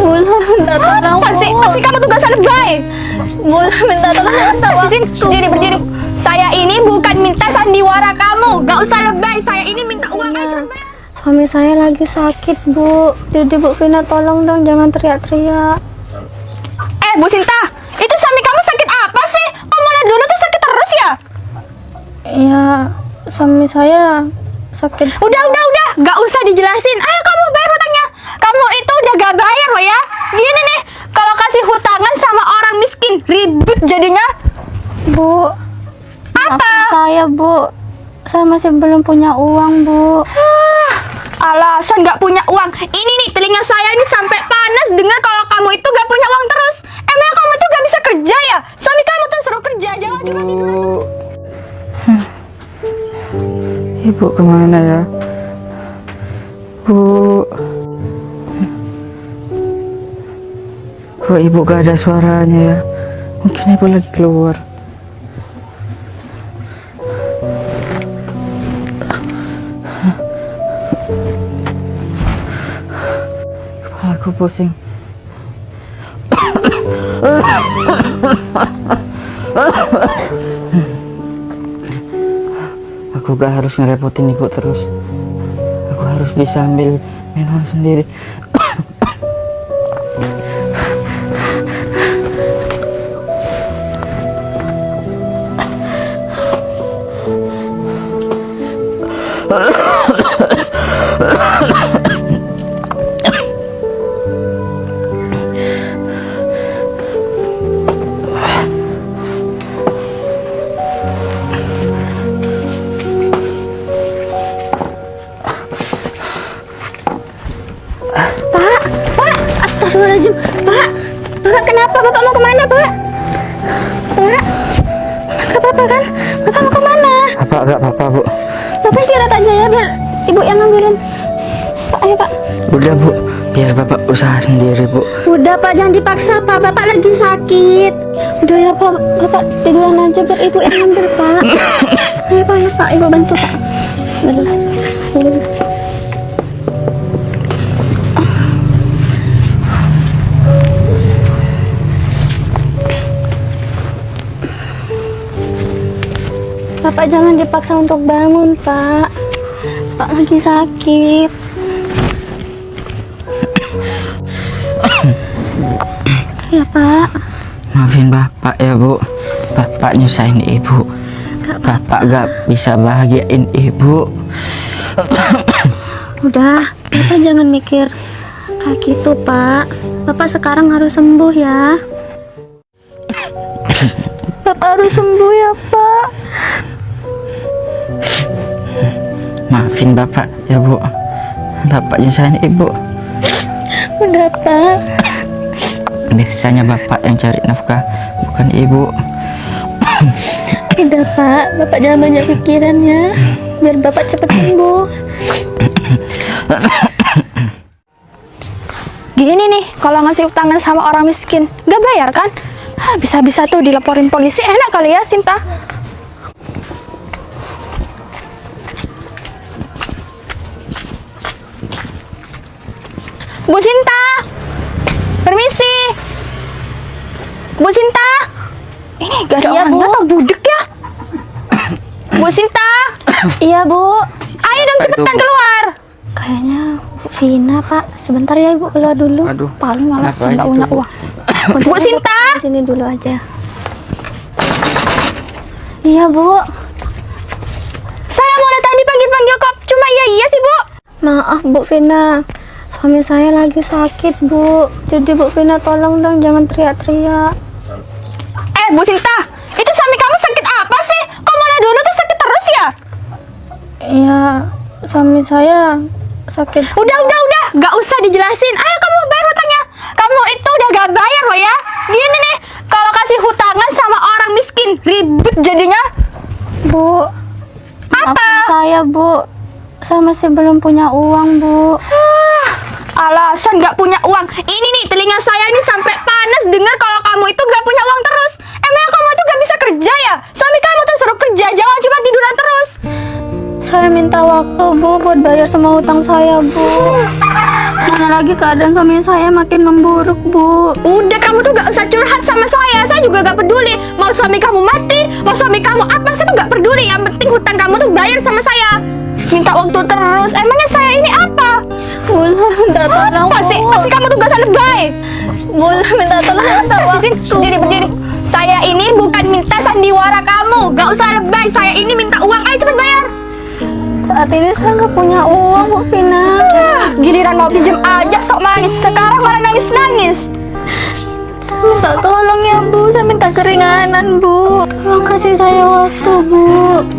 Bula minta tolong. Pasti kamu tuh gak salah lebay. Bula minta tolong. Berdiri, berdiri. Saya ini bukan minta sandiwara kamu. Gak usah lebay. Saya ini minta uang aja. Suami saya lagi sakit, Bu. Jadi Bu Vina tolong dong, jangan teriak-teriak. Bu Sinta, itu suami kamu sakit apa sih? Kok mulai dulu tuh sakit terus ya? Iya, suami saya sakit. Udah, gak usah dijelasin. Ayo kamu bayar hutangnya. Kamu itu udah gak bayar loh ya. Gini nih, kalau kasih hutangan sama orang miskin, ribet jadinya. Bu, apa? Saya, Bu. Saya masih belum punya uang, Bu. Alasan gak punya uang. Ini nih, telinga saya ini sampai panas dengar kalau kamu itu gak punya uang terus. Emang kamu itu gak bisa kerja ya? Suami kamu tuh suruh kerja, jangan cuma tidur. Ibu kemana ya? Bu, kok ibu gak ada suaranya ya? Mungkin ibu lagi keluar. Kepala aku pusing. Aku gak harus ngerepotin ibu terus. Aku harus bisa ambil minum sendiri. Astagfirullahaladzim. Pak, kenapa? Bapak mau kemana, Pak? Pak, gak apa-apa kan? Bapak mau kemana? Gak apa-apa, Bu. Bapak istirahat aja ya, biar ibu yang ngambilin. Pak, ayo Pak. Udah, Bu. Biar Bapak usaha sendiri, Bu. Udah Pak, jangan dipaksa Pak. Bapak lagi sakit. Udah ya Pak, Bapak tiduran aja biar ibu yang ngambil Pak. Ayo Pak, ya Pak, ibu bantu Pak. Bismillah. Bapak jangan dipaksa untuk bangun, Pak. Pak lagi sakit. Ya, Pak. Maafin Bapak ya, Bu. Bapak nyusahin Ibu. Bapak gak bisa bahagiain Ibu. Udah, Bapak jangan mikir kayak gitu, Pak. Bapak sekarang harus sembuh ya. Bapak harus sembuh ya, Pak. Maafin Bapak ya, Bu. Bapak nyusahin Ibu. Udah, Pak. Biasanya Bapak yang cari nafkah, bukan Ibu. Udah, Pak. Bapak jangan banyak pikiran ya. Biar Bapak cepat sembuh. Gini nih, kalau ngasih utangan sama orang miskin, gak bayar kan? Bisa-bisa tuh dilaporin polisi. Enak kali ya, Sinta? Bu Sinta, permisi. Bu Sinta, ini gak ada Iya, orang Bu. datang, budek ya. Bu Sinta, Iya, Bu. ayo dong cepetan keluar. Kayaknya Bu Vina, Pak. Sebentar ya, Ibu keluar dulu. Aduh, Paling malas kenapa nggak itu, punya Bu? uang. Bu Sinta. Di sini dulu aja. Iya, Bu. Saya mulai tadi panggil-panggil kok cuma iya sih, Bu. Maaf, Bu Vina. Suami saya lagi sakit, Bu. Jadi Bu Vina tolong dong, jangan teriak-teriak. Bu Sinta, itu suami kamu sakit apa sih? Kok mulai dulu tuh sakit terus ya? Iya, suami saya sakit. Udah, gak usah dijelasin. Ayo kamu bayar hutangnya. Kamu itu udah gak bayar loh ya. Gini nih, kalau kasih hutangan sama orang miskin, ribet jadinya. Bu, Apa? maafin saya, Bu. Saya masih belum punya uang, Bu. Alasan gak punya uang. Ini nih, telinga saya ini sampai panas dengar kalau kamu itu gak punya uang terus. Emang kamu itu gak bisa kerja ya? Suami kamu tuh suruh kerja, jangan cuma tiduran terus. Saya minta waktu, Bu, buat bayar semua hutang saya, Bu. Mana lagi keadaan suami saya makin memburuk, Bu. Udah, kamu tuh gak usah curhat sama saya juga gak peduli. Mau suami kamu mati, mau suami kamu apa, saya tuh gak peduli. Yang penting hutang kamu tuh bayar sama saya. Minta waktu terus, emangnya saya ini apa? Bula minta tolong, Pasti Bu. kamu tuh gak salah lebay. Bula minta tolong, minta Sini, berdiri. Saya ini bukan minta sandiwara kamu. Gak usah lebay, saya ini minta uang. Ayo cepet bayar. Saat ini saya nggak punya uang, Bu Vina. Giliran mau pinjam aja sok manis. Sekarang malah nangis-nangis. Minta tolong ya, Bu. Saya minta keringanan, Bu. Tolong kasih saya waktu, Bu.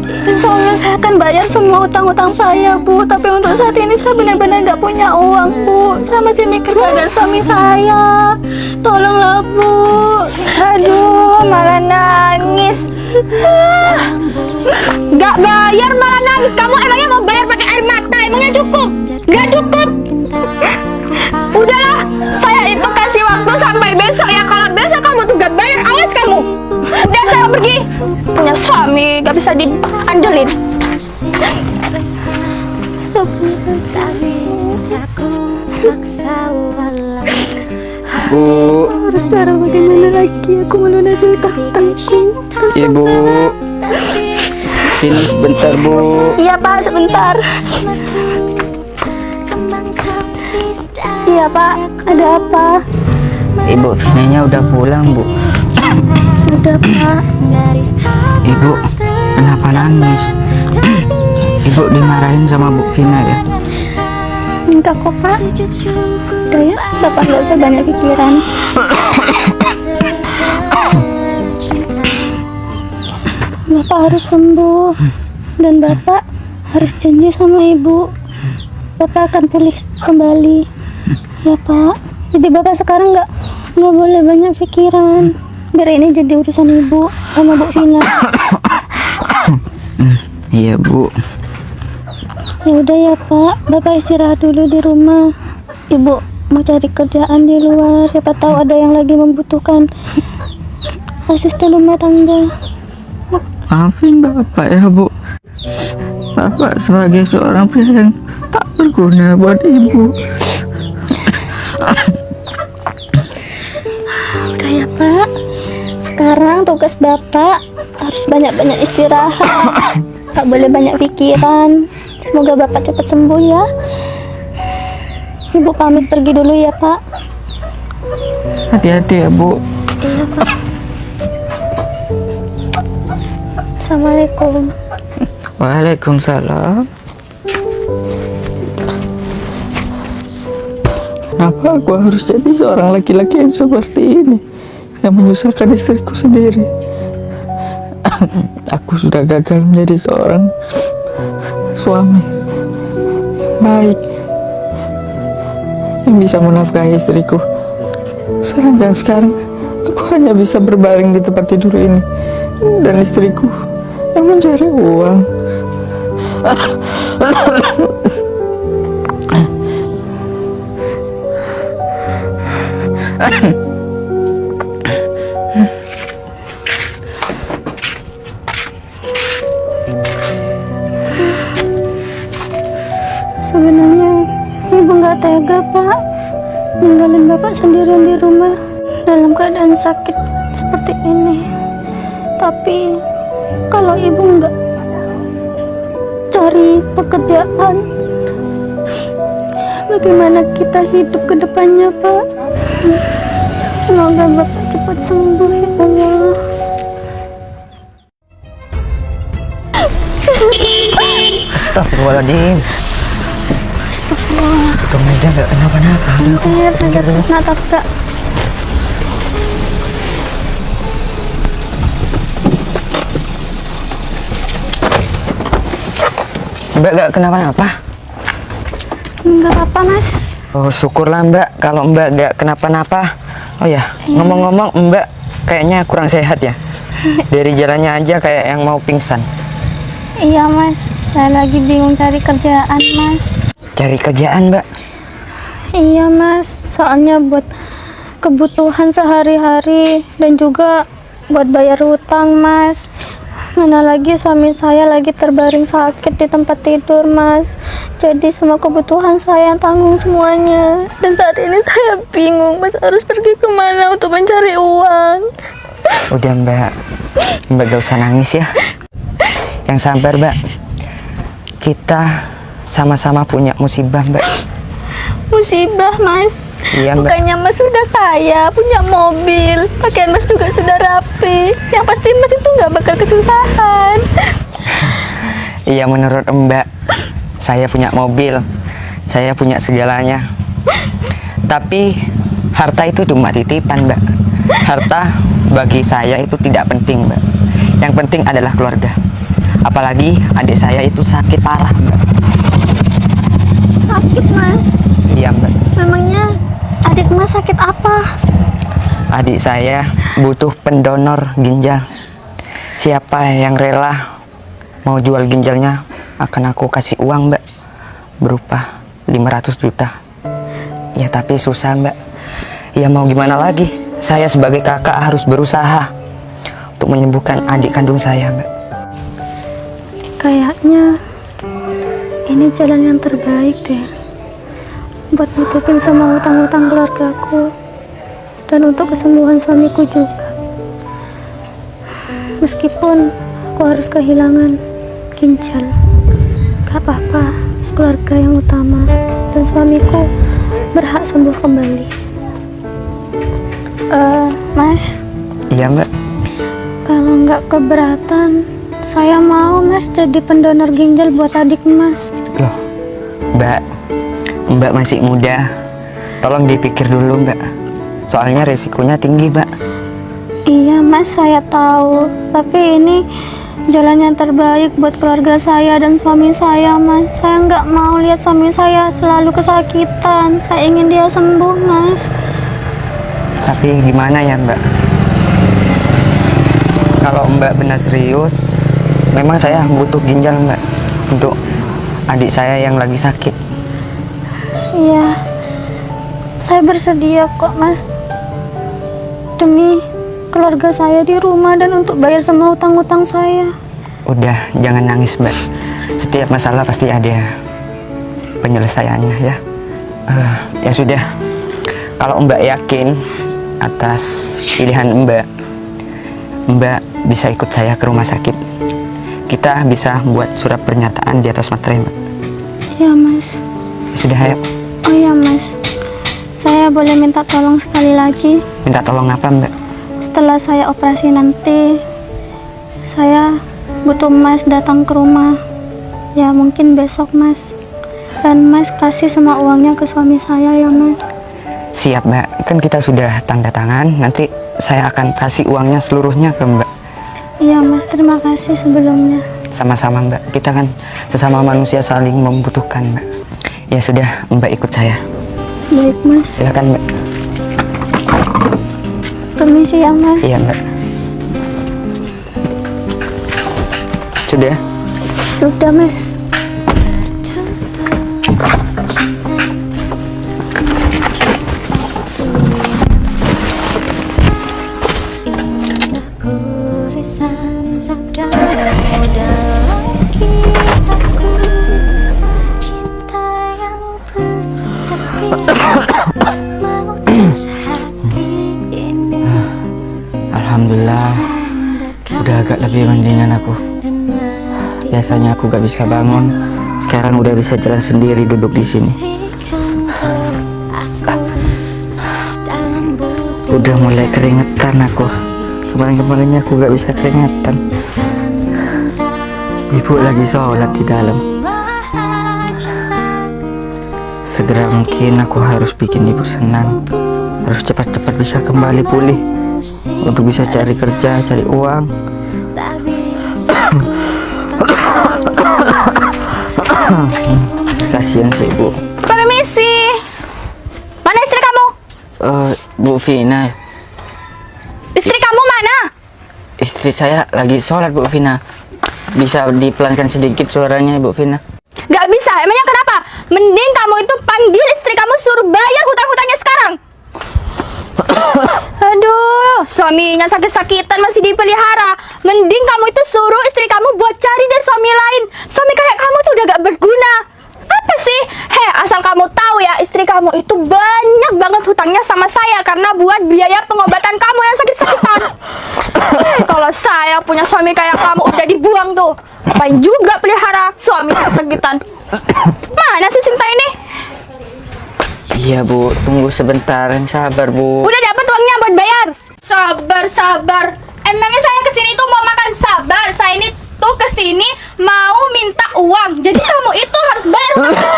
Insya Allah saya akan bayar semua utang-utang saya, Bu. Tapi untuk saat ini saya benar-benar nggak punya uang, Bu. Saya masih mikir keadaan suami saya. Tolonglah, Bu. Aduh, malah nangis. Gak bayar malah nangis. Kamu emangnya mau bayar pakai air mata? Emangnya cukup? Gak cukup. Udahlah, saya itu kasih waktu sampai besok ya. Kalau besok kamu tuh gak bayar, awas kamu. Udah, saya pergi. Punya suami gak bisa diandelin. Bu, Harus cara bagaimana lagi aku melunasi utang-utangku. Ibu, sini sebentar, Bu. Iya, Pak, sebentar. Iya, Pak, ada apa? Ibu Vinanya udah pulang, Bu. Udah, Pak. Ibu, kenapa nangis? Ibu dimarahin sama Bu Vina ya? Enggak kok, Pak. Udah ya, Bapak nggak usah banyak pikiran. Bapak harus sembuh. Dan Bapak harus janji sama Ibu. Bapak akan pulih kembali. Ya, Pak. Jadi Bapak sekarang nggak boleh banyak pikiran. Biar ini jadi urusan Ibu sama Bu Vina. Iya, Bu. Ya udah ya, Pak. Bapak istirahat dulu di rumah. Ibu mau cari kerjaan di luar. Siapa tahu ada yang lagi membutuhkan asisten rumah tangga. Maafin Bapak ya, Bu. Bapak sebagai seorang pria yang tak berguna buat Ibu. Udah ya, Pak. Sekarang tugas Bapak harus banyak-banyak istirahat. Tak boleh banyak pikiran. Semoga Bapak cepat sembuh ya. Ibu pamit pergi dulu ya, Pak. Hati-hati ya, Bu. Iya, Pak. Assalamualaikum. Waalaikumsalam. Kenapa aku harus jadi seorang laki-laki yang seperti ini, yang menyusahkan istriku sendiri? Aku sudah gagal menjadi seorang suami baik yang bisa menafkahi istriku. Sekarang aku hanya bisa berbaring di tempat tidur ini, dan istriku yang mencari uang. Sebenarnya Ibu nggak tega, Pak, ninggalin Bapak sendirian di rumah dalam keadaan sakit seperti ini. Tapi kalau Ibu nggak cari pekerjaan, bagaimana kita hidup ke depannya, Pak? Semoga Bapak cepat sembuh ya Allah. Astagfirullahaladzim. Tutup meja nggak kenapa-napa. Iya, sakit natap, Kak. Mbak nggak kenapa-napa? Nggak apa-apa, Mas. Oh, syukurlah Mbak kalau Mbak nggak kenapa-napa. Oh ya, ngomong-ngomong Mbak kayaknya kurang sehat ya. Dari jalannya aja kayak yang mau pingsan. Iya, Mas. Saya lagi bingung cari kerjaan, Mas. Cari kerjaan Mbak? Iya, Mas. Soalnya buat kebutuhan sehari-hari dan juga buat bayar hutang, Mas. Mana lagi suami saya lagi terbaring sakit di tempat tidur, Mas. Jadi semua kebutuhan saya yang tanggung semuanya. Dan saat ini saya bingung Mas harus pergi kemana untuk mencari uang. Udah Mbak, Mbak gak usah nangis ya. Yang sabar Mbak. Kita sama-sama punya musibah Mbak. Musibah Mas? Iya Mbak. Bukannya Mas sudah kaya, punya mobil, pakaian Mas juga sudah rapi. Yang pasti Mas itu nggak bakal kesusahan. Iya menurut Mbak, saya punya mobil, saya punya segalanya. Tapi harta itu cuma titipan Mbak. Harta bagi saya itu tidak penting Mbak. Yang penting adalah keluarga. Apalagi adik saya itu sakit parah Mbak. Sakit Mas? Iya Mbak. Memangnya adik Mas sakit apa? Adik saya butuh pendonor ginjal. Siapa yang rela mau jual ginjalnya akan aku kasih uang Mbak, berupa 500 juta. Ya tapi susah Mbak. Ya mau gimana lagi, saya sebagai kakak harus berusaha untuk menyembuhkan adik kandung saya Mbak. Kayaknya ini jalan yang terbaik deh buat nutupin semua hutang-hutang keluargaku dan untuk kesembuhan suamiku juga. Meskipun aku harus kehilangan ginjal, gak apa-apa, keluarga yang utama dan suamiku berhak sembuh kembali. Mas, Iya Mbak. kalau nggak keberatan, saya mau Mas jadi pendonor ginjal buat adik Mas. Loh Mbak, Mbak masih muda, tolong dipikir dulu Mbak. Soalnya resikonya tinggi Mbak. Iya Mas, saya tahu, tapi ini jalan yang terbaik buat keluarga saya dan suami saya Mas. Saya nggak mau lihat suami saya selalu kesakitan. Saya ingin dia sembuh Mas. Tapi gimana ya Mbak? Kalau Mbak benar serius, memang saya butuh ginjal Mbak untuk adik saya yang lagi sakit. Iya, saya bersedia kok Mas, demi keluarga saya di rumah dan untuk bayar semua utang-utang saya. Udah, jangan nangis Mbak. Setiap masalah pasti ada penyelesaiannya ya. Ya sudah, kalau Mbak yakin atas pilihan Mbak, Mbak bisa ikut saya ke rumah sakit. Kita bisa buat surat pernyataan di atas materai Mbak. Iya Mas. Ya sudah, ayo. Oh iya Mas, saya boleh minta tolong sekali lagi? Minta tolong apa Mbak? Setelah saya operasi nanti, saya butuh Mas datang ke rumah. Ya mungkin besok Mas. Dan Mas kasih semua uangnya ke suami saya ya Mas. Siap Mbak, kan kita sudah tanda tangan. Nanti saya akan kasih uangnya seluruhnya ke Mbak. Iya Mas, terima kasih sebelumnya. Sama-sama Mbak, kita kan sesama manusia saling membutuhkan Mbak. Ya sudah, Mbak ikut saya. Baik Mas. Silakan Mbak. Permisi ya Mas. Iya Mbak. Sudah? Sudah Mas. Alhamdulillah, udah agak lebih mendingan aku. Biasanya aku gak bisa bangun, sekarang udah bisa jalan sendiri duduk di sini. Udah mulai keringetan aku. Kemarin-kemarinnya aku gak bisa keringetan. Ibu lagi sholat di dalam. Segera mungkin aku harus bikin ibu senang. Harus cepat-cepat bisa kembali pulih untuk bisa cari kerja, cari uang. Kasihan sih ibu. Permisi. Mana istri kamu? Bu Vina, Istri kamu mana? istri saya lagi sholat Bu Vina. Bisa dipelankan sedikit suaranya Bu Vina? Gak bisa, emangnya kenapa? Mending kamu itu panggil istri kamu, suruh bayar hutang-hutangnya sekarang. Aduh, suaminya sakit-sakitan masih dipelihara. Mending kamu itu suruh istri kamu buat cari deh suami lain. Suami kayak kamu tuh udah gak berguna. Apa sih? Asal kamu tahu ya, istri kamu itu banyak banget hutangnya sama saya karena buat biaya pengobatan kamu yang sakit-sakitan. Kalau saya punya suami kayak kamu udah dibuang tuh. Ngapain juga pelihara suami sakit-sakitan? Mana sih Sinta ini? Iya Bu, tunggu sebentar, yang sabar Bu. Udah dapat uangnya buat bayar. Sabar. Emangnya saya kesini tuh mau makan sabar? Saya ini tuh kesini mau minta uang. Jadi kamu itu harus bayar hutang.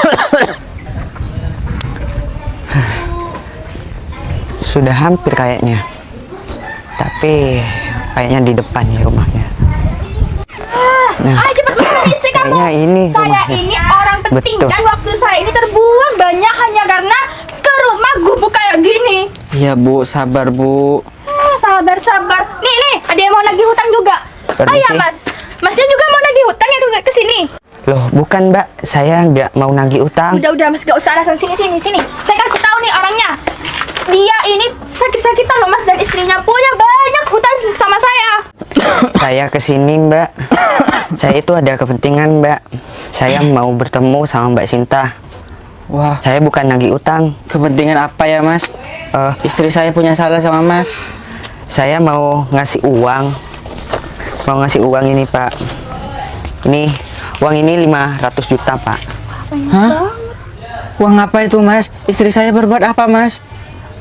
Sudah hampir kayaknya. Tapi kayaknya di depan nih rumahnya. Nah, Cepet banget istri kamu. kayaknya ini Saya rumahnya. ini orang penting Betul. dan waktu saya ini terbuang banyak hanya karena ke rumah gubuk kayak gini. Iya Bu, sabar Bu. Sabar. Nih, ada yang mau nagih hutang juga. Permisi. Ya Mas. Masnya juga mau nagih hutang ya ke sini. Loh, bukan Mbak, saya nggak mau nagih utang. Udah Mas, gak usah alasan sini. Saya kasih tahu nih orangnya. Dia ini sakit-sakitan loh Mas dan istrinya punya banyak hutang sama saya. Saya kesini Mbak. Saya itu ada kepentingan Mbak. Saya mau bertemu sama Mbak Sinta. Wah, Saya bukan nagih utang. kepentingan apa ya Mas? Istri saya punya salah sama Mas. Saya mau ngasih uang. Mau ngasih uang ini Pak. Ini uang ini 500 juta Pak. Hah? Uang apa itu Mas? Istri saya berbuat apa Mas?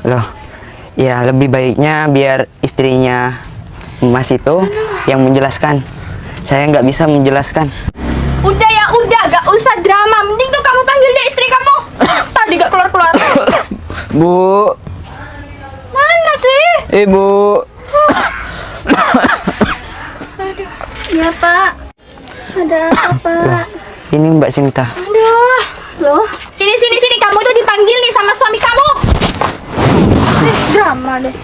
Loh, ya lebih baiknya biar istrinya Mas itu yang menjelaskan. Saya nggak bisa menjelaskan. Udah, gak usah drama. Mending tuh kamu panggil deh istri kamu. Tadi gak keluar. Bu, Mana sih? Ibu. Ya Pak. Ada apa Pak? Ini Mbak Sinta. Aduh. Loh, sini. Kamu tuh dipanggil nih sama suami kamu. Drama deh.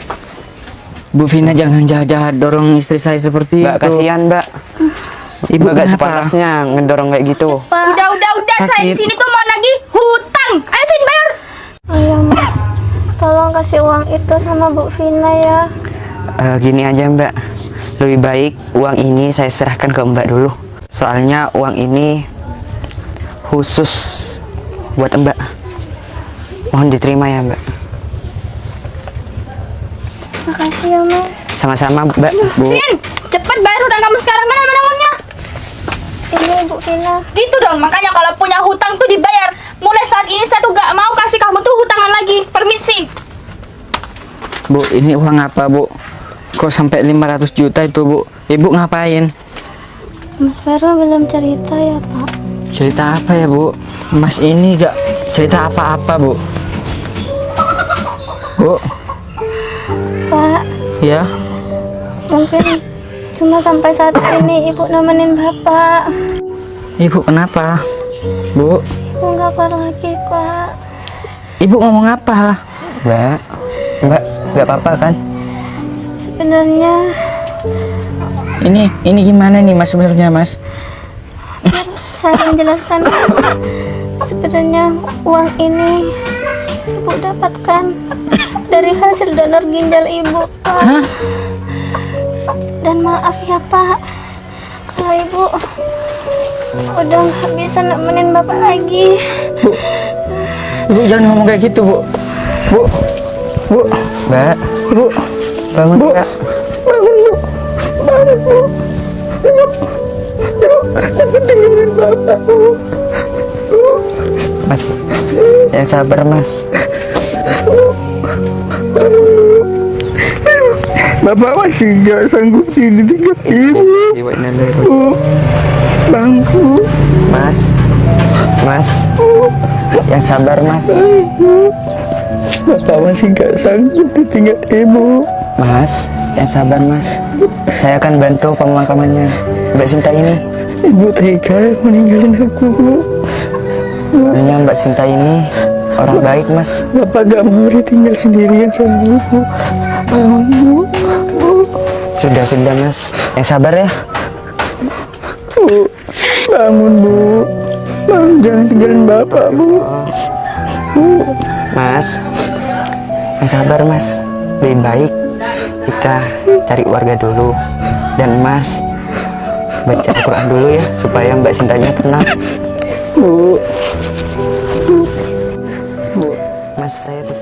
Bu Vina jangan jahat-jahat dorong istri saya seperti Mbak itu. kasihan Mbak. Ibu Mbak nggak kenapa? sepantasnya ngedorong kayak gitu. Pak. Udah. Saya di Sakit. sini tuh mau nagih hutang. Ayo sini bayar. Ayo Mas. Tolong kasih uang itu sama Bu Vina ya. Gini aja Mbak. Lebih baik uang ini saya serahkan ke Mbak dulu. Soalnya uang ini khusus buat Mbak. Mohon diterima ya Mbak. Makasih ya Mas. Sama-sama Mbak. Bu. Sin, cepet bayar hutang kamu sekarang. Mana uangnya? Ini Bu Vina. Gitu dong, makanya kalau punya hutang tuh dibayar. Mulai saat ini saya tuh gak mau kasih kamu tuh hutangan lagi. Permisi. Bu, ini uang apa Bu? Kok sampai 500 juta itu Bu? Ibu ngapain? Mas Vero belum cerita ya Pak. Cerita apa ya Bu? Mas ini gak cerita apa-apa Bu. Bu, Pak, ya? mungkin cuma sampai saat ini Ibu nemenin Bapak. Ibu kenapa? Bu, Ibu nggak kuat lagi Pak. Ibu ngomong apa? Mbak. Mbak, nggak apa-apa kan? Sebenarnya Ini gimana nih Mas sebenarnya Mas? saya menjelaskan Mas. Sebenarnya uang ini Ibu dapatkan dari hasil donor ginjal Ibu Pak. Hah? Dan maaf ya Pak, kalau Ibu udah nggak bisa nemenin Bapak lagi. Ibu jangan ngomong kayak gitu Bu. Bu, Mbak, Bu, bangun Bu. Mbak. bangun Bu. Bangun Bu. Jangan tinggalin Bapak Bu. Mas, yang sabar Mas. Bapak masih gak sanggup dididik Ibu. Ibu ini Bu, bangku. Mas, yang sabar Mas. Bapak masih gak sanggup ditinggal Ibu. Mas, yang sabar Mas. Saya akan bantu pemakamannya Mbak Sinta ini. Ibu tega meninggalin aku Bu. Soalnya Mbak Sinta ini orang baik Mas. Bapak gak mau ditinggal sendirian sama Ibu. Bangun Bu. Bu, Sudah Mas. Yang sabar ya. Bu, bangun Bu. Bangun, jangan tinggalin Bapak Bu. Mas, yang sabar Mas. Lebih baik kita cari warga dulu. Dan Mas baca Al-Quran dulu ya supaya Mbak Sintanya tenang. Bu, saya tuh